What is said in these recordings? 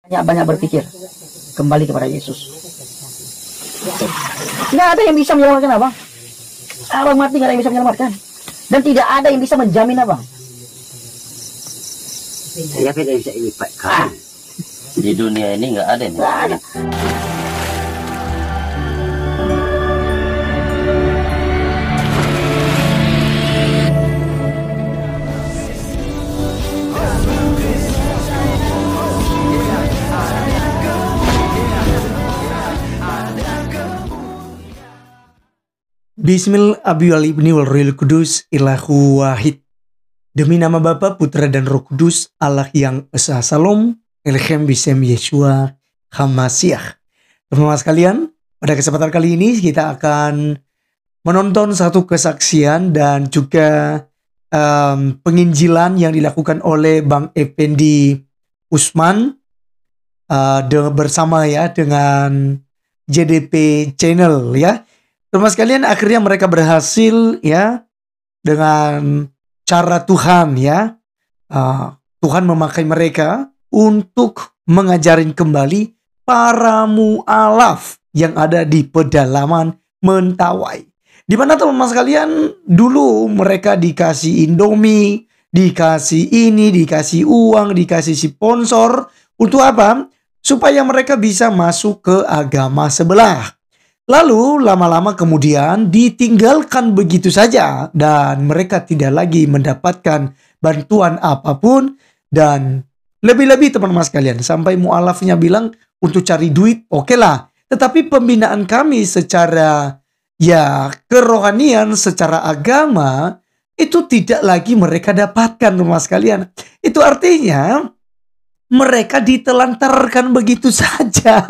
Banyak berpikir kembali kepada Yesus. Nggak ada yang bisa menyelamatkan abang. Abang mati nggak ada yang bisa menyelamatkan. Dan tidak ada yang bisa menjamin abang. Saya tidak bisa ilipatkan. Di dunia ini nggak ada nih. Nggak ada. Bismillahirrahmanirrahim. Kudus Ilahu Wahid. Demi nama Bapa, Putra dan Roh Kudus, Allah yang Esa. Salam, Elchem Bisem Yeshua Hamasiah. Teman-teman sekalian, pada kesempatan kali ini kita akan menonton satu kesaksian dan juga penginjilan yang dilakukan oleh Bang Effendi Usman bersama ya dengan JDP Channel ya. Teman sekalian, akhirnya mereka berhasil ya dengan cara Tuhan ya. Tuhan memakai mereka untuk mengajarin kembali para mu'alaf yang ada di pedalaman Mentawai. Di mana teman-teman sekalian, dulu mereka dikasih Indomie, dikasih ini, dikasih uang, dikasih sponsor. Untuk apa? Supaya mereka bisa masuk ke agama sebelah. Lalu lama-lama kemudian ditinggalkan begitu saja dan mereka tidak lagi mendapatkan bantuan apapun. Dan lebih-lebih teman-teman sekalian, sampai mu'alafnya bilang untuk cari duit oke lah. Tetapi pembinaan kami secara ya kerohanian, secara agama itu tidak lagi mereka dapatkan teman-teman sekalian. Itu artinya mereka ditelantarkan begitu saja.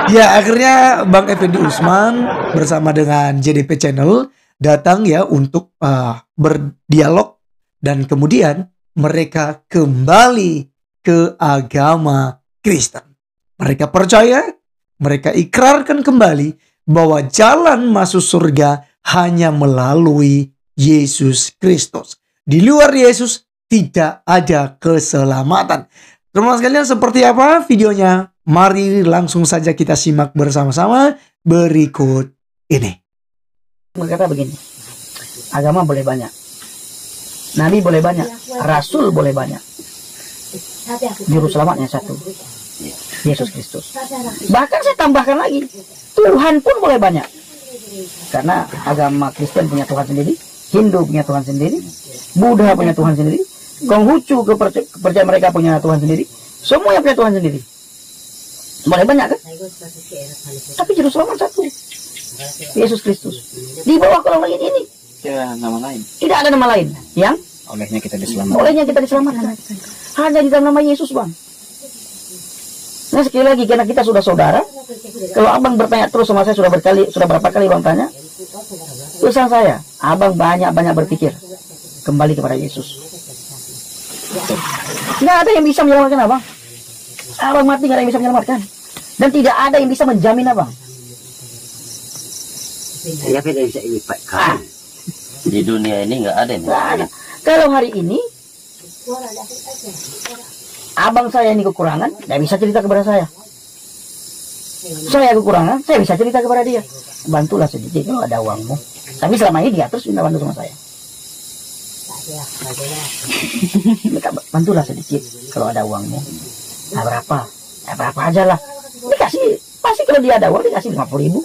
Ya, akhirnya Bang Effendi Usman bersama dengan JDP Channel datang ya untuk berdialog dan kemudian mereka kembali ke agama Kristen. Mereka percaya, mereka ikrarkan kembali bahwa jalan masuk surga hanya melalui Yesus Kristus. Di luar Yesus tidak ada keselamatan. Teman-teman sekalian, seperti apa videonya? Mari langsung saja kita simak bersama-sama berikut ini. Berkata begini, agama boleh banyak, nabi boleh banyak, rasul boleh banyak, juru selamatnya satu, Yesus Kristus. Bahkan saya tambahkan lagi, Tuhan pun boleh banyak. Karena agama Kristen punya Tuhan sendiri, Hindu punya Tuhan sendiri, Buddha punya Tuhan sendiri, Konghucu kepercayaan mereka punya Tuhan sendiri, semuanya punya Tuhan sendiri. Boleh banyak kan? Tapi juru selamat satu, Yesus Kristus. Di bawah kolong langit ini Ya, nama lain. tidak ada nama lain yang Olehnya kita diselamatkan. olehnya kita diselamatkan. Hanya di dalam nama Yesus, Bang. Nah, sekali lagi, karena kita sudah saudara, kalau abang bertanya terus sama saya, sudah berapa kali bang tanya, pesan saya, abang banyak berpikir kembali kepada Yesus. Nggak ada yang bisa menyelamatkan abang. Abang mati nggak ada yang bisa menyelamatkan. Dan tidak ada yang bisa menjamin abang. Saya tidak bisa ilipatkan. Di dunia ini nggak ada nih. Nggak ada. Kalau hari ini abang saya ini kekurangan, nggak bisa cerita kepada saya. Saya kekurangan, saya bisa cerita kepada dia. Bantulah sedikit kalau ada uangmu. Tapi selama ini dia terus minta bantu sama saya. Bantulah sedikit kalau ada uangmu. Nah, berapa? Ya, berapa aja lah. Dikasih, pasti kalau dia ada uang dikasih 50.000.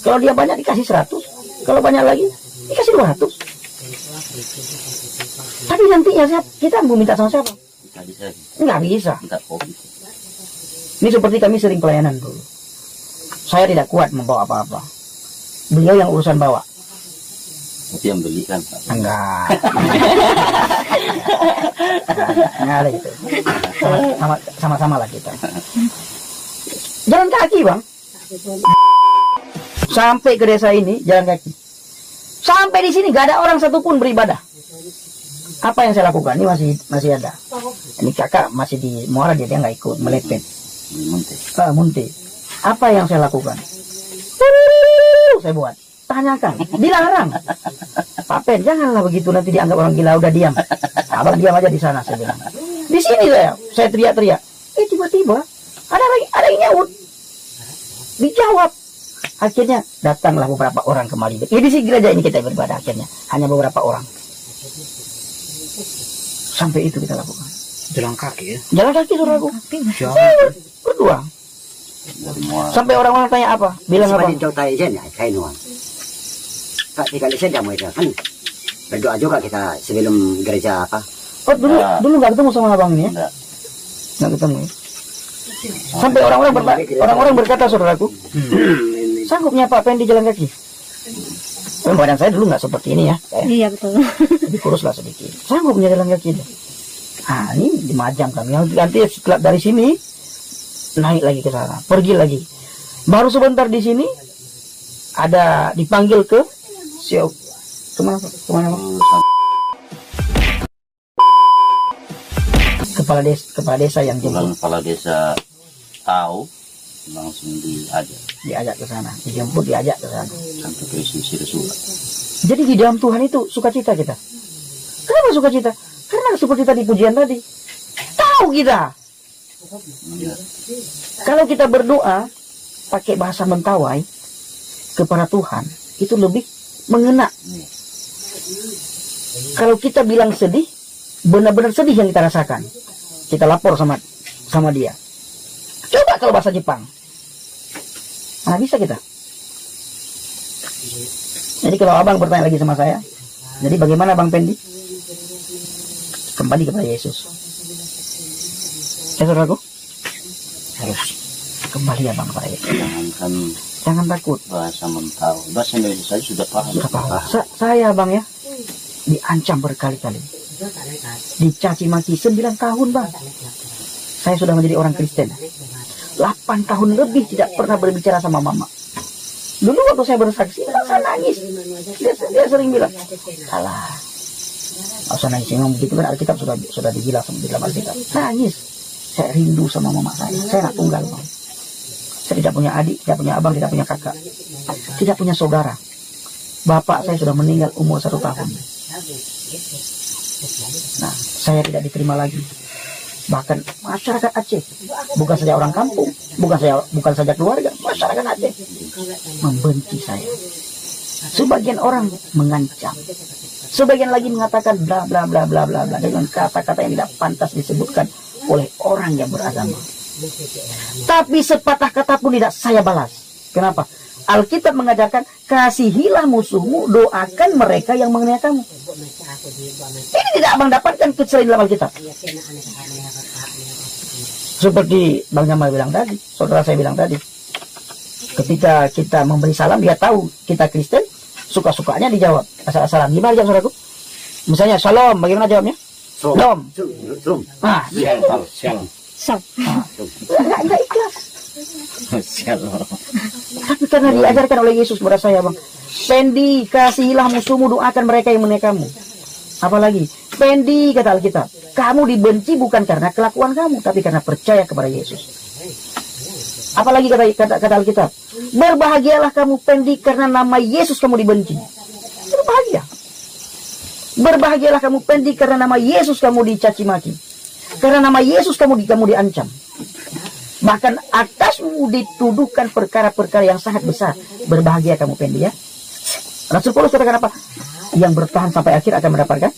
Kalau dia banyak dikasih 100. Kalau banyak lagi dikasih 200. Tapi nantinya kita mau minta sama siapa? Nggak bisa. Nggak bisa. Nggak kopi. Ini seperti kami sering pelayanan dulu. Saya tidak kuat membawa apa-apa. Beliau yang urusan bawa. Tapi yang beli kan. Enggak. Enggak ada gitu. Sama-sama lah kita. Jalan kaki, Bang. Sampai ke desa ini jalan kaki. Sampai di sini gak ada orang satupun beribadah. Apa yang saya lakukan? Ini masih ada. Ini kakak masih di Muara, dia nggak ikut, melepet. Munti. Apa yang saya lakukan? Saya buat. Tanyakan, dilarang. Pak Pen, janganlah begitu, nanti dianggap orang gila, udah diam. Abang diam aja di sana, saya bilang. Di sini saya teriak-teriak. Tiba-tiba ada yang nyaut. Dijawab. Akhirnya datanglah beberapa orang kembali. Di sini gereja ini kita beribadah akhirnya. Hanya beberapa orang. Sampai itu kita lakukan. Jalan kaki ya. Jalan kaki saudaraku. Jauh. Berdua. Dari muara. Sampai orang-orang tanya apa? Bilang apa? Sepanjang jauh tayo dyan, kain nuan. Kak, tinggal di sana kan berdoa juga kita sebelum gereja apa. Oh dulu nggak ketemu sama abang ini ya? Enggak. Nggak ketemu ya? Sampai orang-orang berkata saudaraku, sanggupnya Pak Pendi jalan kaki. Badan saya dulu nggak seperti ini ya. Iya betul. Lebih kurus lah sedikit. Sanggupnya jalan kaki deh. Ah ini 5 jam kami. Nanti setelah dari sini naik lagi ke sana, pergi lagi. Baru sebentar di sini ada dipanggil ke kemana Pak? Kepala desa yang Pulang jemput, kepala desa tahu langsung diajak ke sana, diajak ke sana. sampai ke Sirisulat. Jadi di dalam Tuhan itu sukacita kita. Kenapa sukacita? Karena seperti tadi pujian tadi. Tahu kita. Kalau kita berdoa pakai bahasa mentawai kepada Tuhan, itu lebih mengena. Kalau kita bilang sedih, benar-benar sedih yang kita rasakan. Kita lapor sama dia. Coba kalau bahasa Jepang. Nah, bisa kita. Jadi kalau abang bertanya lagi sama saya, jadi bagaimana Bang Pendi? Kembali kepada Yesus. Ya saudaraku, harus kembali ya Bang kepada Yesus. Jangan takut. Bahasa mentau, bahasa Indonesia saja sudah paham. Sudah paham. Saya Bang ya, diancam berkali-kali, dicaci maki 9 tahun Bang. Saya sudah menjadi orang Kristen 8 tahun lebih tidak pernah berbicara sama mama. Dulu waktu saya bersaksi, saya nangis. Dia sering bilang, alah, nggak usah nangis, memang begitu kan Alkitab sudah dibilang di dalam Alkitab. Nangis, saya rindu sama mama saya anak tunggal Bang. Saya tidak punya adik, tidak punya abang, tidak punya kakak, tidak punya saudara. Bapak saya sudah meninggal umur 1 tahun. Nah, saya tidak diterima lagi. Bahkan masyarakat Aceh, bukan saja orang kampung, bukan saja keluarga, masyarakat Aceh membenci saya. Sebagian orang mengancam, sebagian lagi mengatakan bla bla bla bla bla bla dengan kata-kata yang tidak pantas disebutkan oleh orang yang beragama. Tapi sepatah kata pun tidak saya balas. Kenapa? Alkitab mengajarkan, kasihilah musuhmu, doakan mereka yang menghina kamu. Ini tidak abang dapatkan kecuali dalam Alkitab. Seperti Bang Jamal bilang tadi, saudara saya bilang tadi, ketika kita memberi salam, dia tahu kita Kristen, suka-sukanya dijawab asal-asalan. Gimana jawab saudaraku? Misalnya shalom, bagaimana jawabnya? Shalom. Ah, Shalom. Enggak ikhlas. Shalom. Tapi karena diajarkan oleh Yesus kepada saya Bang, Pendi, kasihilah musuhmu, doakan mereka yang menghina kamu. Apalagi, Pendi, kata Alkitab, kamu dibenci bukan karena kelakuan kamu, tapi karena percaya kepada Yesus. Apalagi kata Alkitab, berbahagialah kamu Pendi, karena nama Yesus kamu dibenci. Berbahagia. Berbahagialah kamu Pendi, karena nama Yesus kamu dicaci maki. Karena nama Yesus kamu diancam. Bahkan atasmu dituduhkan perkara-perkara yang sangat besar. Berbahagia kamu Pendi ya. Rasul Paulus katakan apa? Yang bertahan sampai akhir akan mendapatkan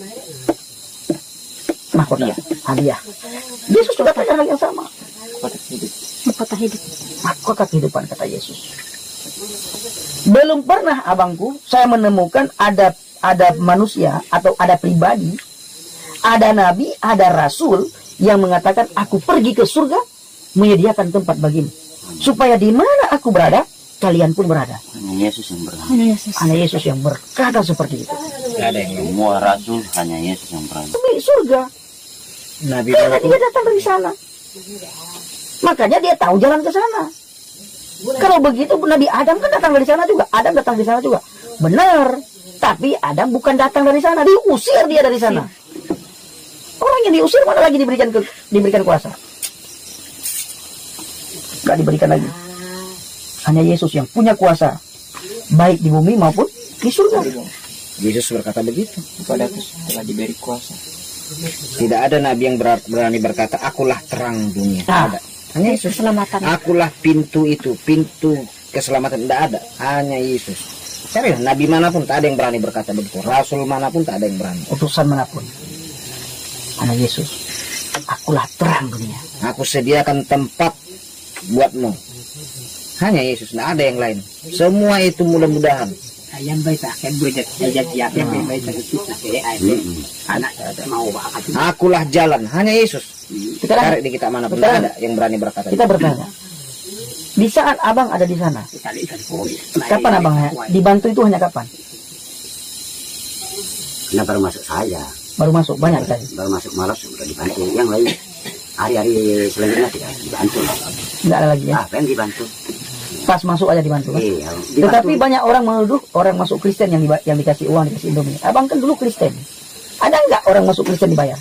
mahkota, hadiah. Yesus juga katakan hal yang sama. Mahkota hidup. Mahkota kehidupan kata Yesus. Belum pernah abangku saya menemukan ada manusia atau ada pribadi, ada nabi, ada rasul yang mengatakan aku pergi ke surga menyediakan tempat bagimu, supaya di mana aku berada kalian pun berada. Hanya Yesus yang berani. Hanya Yesus yang berkata seperti itu. Semua rasul hanya Yesus yang berani. Pemilik surga. Nabi Karena dia datang dari sana. Makanya dia tahu jalan ke sana. Kalau begitu Nabi Adam kan datang dari sana juga. Adam datang dari sana juga. Benar. Tapi Adam bukan datang dari sana. Diusir dia dari sana. Orang yang diusir mana lagi diberikan kuasa? Gak diberikan lagi. Hanya Yesus yang punya kuasa, baik di bumi maupun di surga. Yesus berkata begitu kepada aku setelah diberi kuasa. Tidak ada nabi yang berani berkata, akulah terang dunia. Tidak Ah. ada. Hanya Yesus. Keselamatan. Akulah pintu itu, pintu keselamatan. Tidak ada. Hanya Yesus. Serius, nabi manapun tak ada yang berani berkata begitu. Rasul manapun tak ada yang berani. Utusan manapun. Hanya Yesus. Akulah terang dunia. Aku sediakan tempat buatmu. Hanya Yesus, tidak ada yang lain. Semua itu mudah-mudahan. Mm-mm. Akulah jalan. Hanya Yesus. Sekarang Cari di kita manapun. Sekarang- Tidak ada yang berani berkata kita begitu. bertanya. Di saat abang ada di sana, kapan abang dibantu itu hanya kapan? Nah, baru masuk saja, Baru masuk banyak tadi. baru masuk malam sudah dibantu. Yang lain hari-hari selanjutnya tidak dibantu. Enggak ada lagi ya. Apa yang dibantu? Pas masuk aja dibantu kan? Iya, Tetapi dibantu. banyak orang menuduh orang masuk Kristen yang dikasih uang, dikasih Indomie. Abang kan dulu Kristen. Ada nggak orang masuk Kristen dibayar?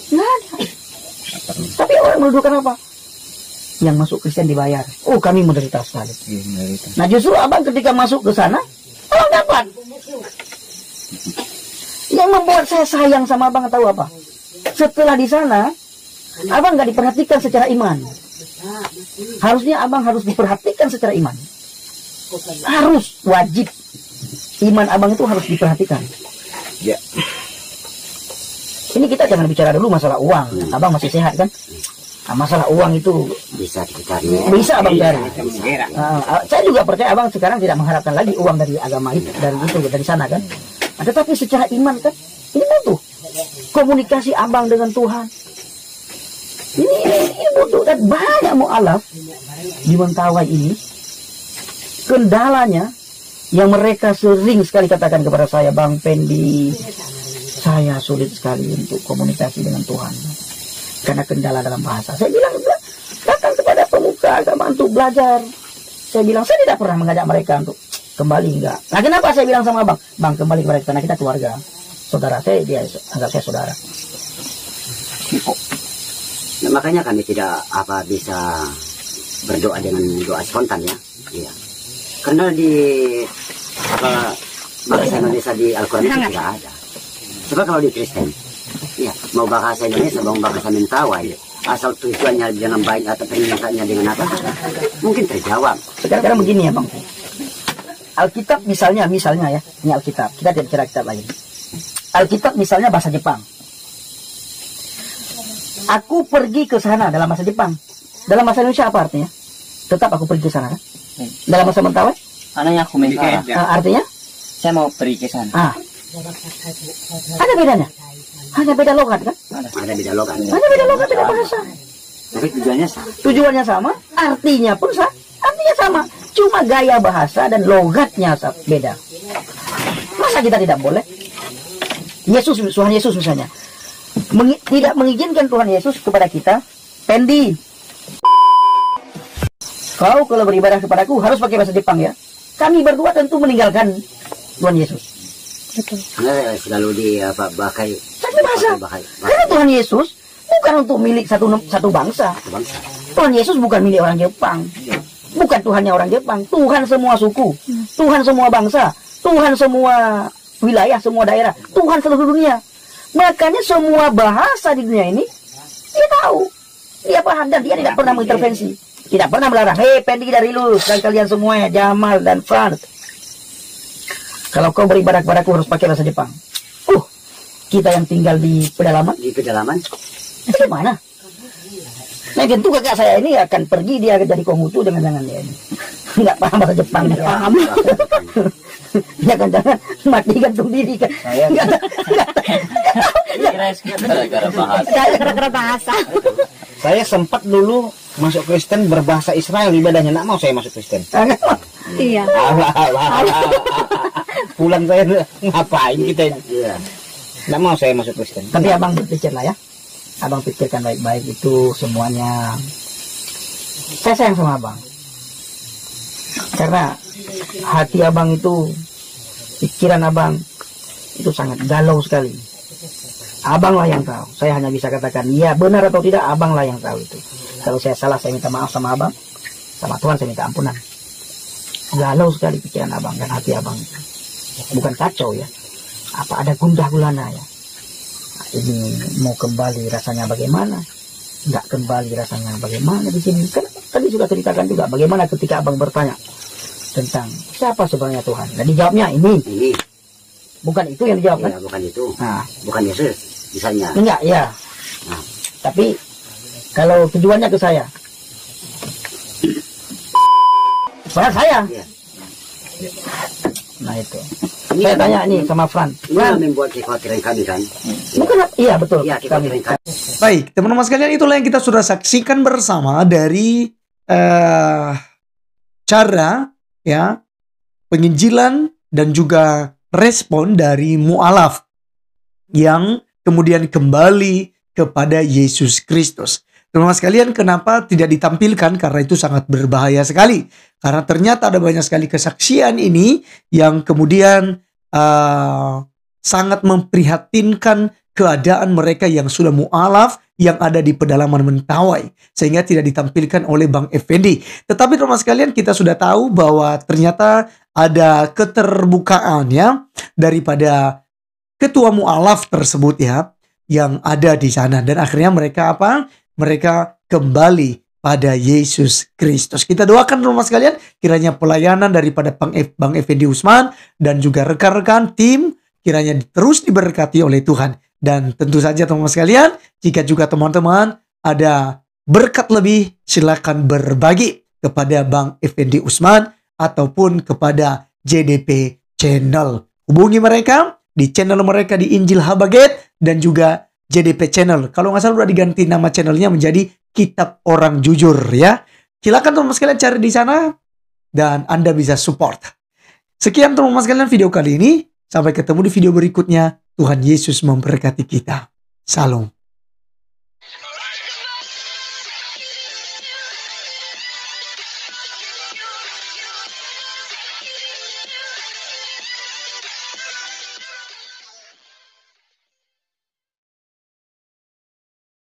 Nggak ada. Tapi orang menuduhkan apa? Yang masuk Kristen dibayar. Oh, kami menderita sekali. Nah, justru abang ketika masuk ke sana, abang dapat. Yang membuat saya sayang sama abang tahu apa? Setelah di sana, abang nggak diperhatikan secara iman. Harusnya abang harus diperhatikan secara iman. Harus, wajib. Iman abang itu harus diperhatikan. Ya. Ini kita jangan bicara dulu masalah uang. Abang masih sehat kan? Nah, masalah uang itu Bisa dicari. bisa abang cari. Saya juga percaya abang sekarang tidak mengharapkan lagi uang dari agama itu, dari sana kan. Nah, tetapi secara iman kan, ini butuh komunikasi abang dengan Tuhan. Ini butuh, dan banyak mu'alaf di Mentawai ini kendalanya yang mereka sering sekali katakan kepada saya, Bang Pendi, saya sulit sekali untuk komunikasi dengan Tuhan karena kendala dalam bahasa. Saya bilang, datang kepada pemuka agama untuk belajar. Saya bilang, saya tidak pernah mengajak mereka untuk kembali, enggak. Nah, kenapa saya bilang sama Bang kembali kepada karena kita keluarga. Saudara saya, dia anggap saya saudara. Nah, makanya kami tidak bisa berdoa dengan doa spontan ya. Iya. Karena di bahasa Indonesia di Al-Quran itu tidak ada. Coba kalau di Kristen, ya mau bahasa Indonesia, mau bahasa Mentawai, asal tujuannya dengan baik atau permintaannya dengan apa, mungkin terjawab. Sekarang begini ya Bang. Alkitab misalnya ya, ini Alkitab. Kita tidak bicara kitab lain. Alkitab misalnya bahasa Jepang. Aku pergi ke sana dalam bahasa Jepang. Dalam bahasa Indonesia apa artinya? Tetap aku pergi ke sana kan? Dalam bahasa Mentawai? Anaknya aku minta. Artinya? Saya mau pergi ke sana. Ada bedanya. Hanya beda logat kan? Ada beda logat. Hanya beda logat, beda bahasa. Tapi tujuannya sama. Tujuannya sama, artinya pun sama. Artinya sama. Cuma gaya bahasa dan logatnya beda. Masa kita tidak boleh? Tuhan Yesus misalnya. Tidak mengizinkan Tuhan Yesus kepada kita, Pendi, kau kalau beribadah kepadaku harus pakai bahasa Jepang ya. Kami berdua tentu meninggalkan Tuhan Yesus. Karena selalu pakai Satu bahasa. Karena Tuhan Yesus bukan untuk milik satu bangsa. bangsa. Tuhan Yesus bukan milik orang Jepang. Bukan Tuhannya orang Jepang. Tuhan semua suku. Tuhan semua bangsa. Tuhan semua wilayah, semua daerah. Tuhan seluruh dunia. Makanya semua bahasa di dunia ini dia tahu. Dia paham dan dia tidak pernah mengintervensi. Tidak pernah melarang. Hei Pendi dari lu dan kalian semuanya, Jamal dan Frans, kalau kau beribadah kepadaku harus pakai bahasa Jepang. Kita yang tinggal di pedalaman. Di pedalaman. Bagaimana? Nah tentu kakak saya ini akan pergi, dia jadi Konghucu dengan jangan dia ini. Nggak paham bahasa Jepang. Nggak paham. Ya kan jangan mati gantung diri kan. Gara-gara bahasa. Saya sempat dulu masuk Kristen berbahasa Israel ibadahnya. Nggak mau saya masuk Kristen. Iya. Pulang saya ngapain kita ini? Iya. Nggak mau saya masuk Kristen. Tapi abang berpikir lah ya. Abang pikirkan baik-baik itu semuanya. Saya sayang sama abang. Karena hati abang itu, pikiran abang itu sangat galau sekali. Abang lah yang tahu. Saya hanya bisa katakan, ya benar atau tidak, abang lah yang tahu itu. Kalau saya salah, saya minta maaf sama abang. Sama Tuhan saya minta ampunan. Galau sekali pikiran abang dan hati abang itu. Bukan kacau ya. Apa ada gundah gulana ya. Ini mau kembali rasanya bagaimana? Nggak kembali rasanya bagaimana di sini? Kan tadi sudah ceritakan juga bagaimana ketika abang bertanya tentang siapa sebenarnya Tuhan. Dan dijawabnya ini. Bukan itu yang dijawab kan? Ya, bukan itu. Nah, bukan Yesus, misalnya. enggak, ya. Nah. Tapi kalau tujuannya ke saya, pada saya. Ya. Nah itu. Ini Saya kan- tanya nih sama Fran. Ini yang membuat kekhawatiran kami kan. Bukan, iya betul. Ya, Kami. kekhawatiran kami. Baik, teman-teman sekalian, itulah yang kita sudah saksikan bersama dari cara ya penginjilan dan juga respon dari mu'alaf yang kemudian kembali kepada Yesus Kristus. Teman-teman sekalian, kenapa tidak ditampilkan? Karena itu sangat berbahaya sekali. Karena ternyata ada banyak sekali kesaksian ini yang kemudian sangat memprihatinkan keadaan mereka yang sudah mu'alaf, yang ada di pedalaman Mentawai. Sehingga tidak ditampilkan oleh Bang Effendi. Tetapi teman-teman sekalian, kita sudah tahu bahwa ternyata ada keterbukaan ya daripada ketua mu'alaf tersebut ya, yang ada di sana. Dan akhirnya mereka apa? Mereka kembali pada Yesus Kristus. Kita doakan teman-teman sekalian, kiranya pelayanan daripada Bang Effendi Usman dan juga rekan-rekan tim kiranya terus diberkati oleh Tuhan. Dan tentu saja teman-teman sekalian, jika juga teman-teman ada berkat lebih, silakan berbagi kepada Bang Effendi Usman ataupun kepada JDP Channel. Hubungi mereka di channel mereka di Injil Habaget dan juga JDP Channel. Kalau nggak salah udah diganti nama channelnya menjadi Kitab Orang Jujur ya. Silakan teman-teman sekalian cari di sana dan Anda bisa support. Sekian teman-teman sekalian video kali ini. Sampai ketemu di video berikutnya. Tuhan Yesus memberkati kita. Salam.